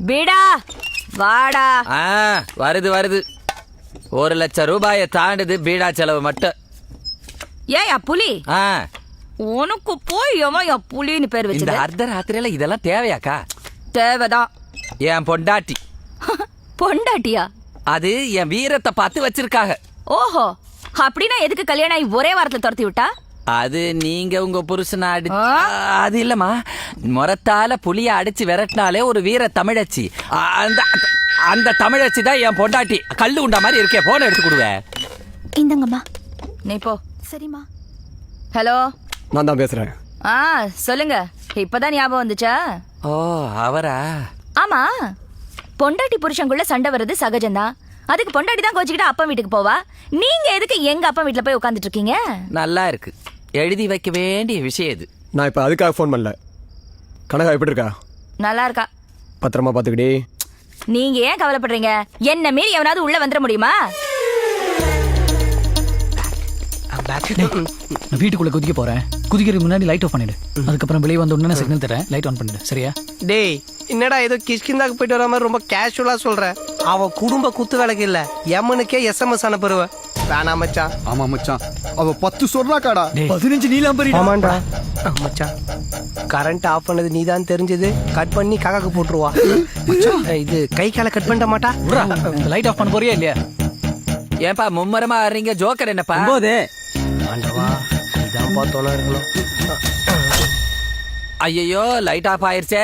பீடா வாடா. வருது வருது. 1 லட்சம் ரூபாயை தாண்டுது பீடா செலவு மட்டும். ஏயா புலி, உனக்கு போய் எவன் புலின்னு பேர் இந்த வச்சது? அர்த்த ராத்திரியில இதெல்லாம் தேவையாக்கா? தேவைதான். என் பொண்டாட்டி. பொண்டாட்டியா? அது என் வீரத்தை பார்த்து வச்சிருக்காங்க. ஓஹோ, அப்படின்னா எதுக்கு கல்யாணம் ஆகி ஒரே வாரத்துல துரத்தி விட்டா? அது நீங்க உங்க புருஷனை அது இல்லம்மா, முறத்தால புலிய அடிச்சு விரட்டினாலே ஒரு வீர தமிழச்சி. அந்த தமிழச்சி தான் என் பொண்டாட்டி. கல்லு உண்டா மாதிரி இருக்கே, போன எடுத்து கொடுவேன். இந்தங்கம்மா. நீ போ. சரிம்மா. ஹலோ, நான் தான் பேசுறேன். சொல்லுங்க. இப்பதான் ஞாபகம் வந்துச்சா? ஓ, அவரா? ஆமா, பொண்டாட்டி புருஷங்குள்ள சண்டை வர்றது சகஜம்தான். அதுக்கு பொண்டாட்டி தான் கோச்சிக்கிட்டு அப்பா வீட்டுக்கு போவா. நீங்க எதுக்கு எங்க அப்பா வீட்டுல போய் உட்காந்துட்டு இருக்கீங்க? நல்லா இருக்கு. எழுதி வைக்க வேண்டிய விஷயம் இது. நான் இப்ப அதுக்காக ஃபோன் பண்ணல. கனகா எப்படி இருக்கா? நல்லா இருக்கா. பத்திரமா பாத்துக்கிடி. நீங்க ஏன் கவலைப்படுறீங்க? என்ன மீறி எவனாவது உள்ள வந்துட முடியுமா? நான் வீட்டுக்குள்ள குதிக்க போறேன். குதிக்கிறதுக்கு முன்னாடி லைட் ஆஃப் பண்ணிடு. அதுக்கப்புறம் வெளியே வந்த உடனே சிக்னல் தரேன், லைட் ஆன் பண்ணிடு. சரியா? டேய், என்னடா ஏதோ கிஷ்கிந்தாக்கு போயிட்டு வர மாதிரி ரொம்ப கேஷுவலா சொல்ற. அவ குடும்ப குத்து விளக்கு இல்ல, எம்மனுக்கே SMS அனுப்புருவ. வேணாம் மச்சான். ஆமா மச்சான், அவ 10 சொல்றாக்காடா. 15 நீலாம் பரி. ஆமாண்டா மச்சான். கரண்ட் ஆஃப் பண்ணது நீதான் தெரிஞ்சது. கட் பண்ணி காக்காக்கு போட்டுருவா. இது கை கால கட் பண்ண மாட்டா. லைட் ஆஃப் பண்ண போறியா இல்லையா? ஏன்பா மும்மரமா ஆடுறீங்க? ஜோக்கர் என்னப்பா? ஆண்டவா, இதான் பார்த்தோன்னா இருக்கணும். ஐயோ, லைட் ஆஃப் ஆயிருச்சே.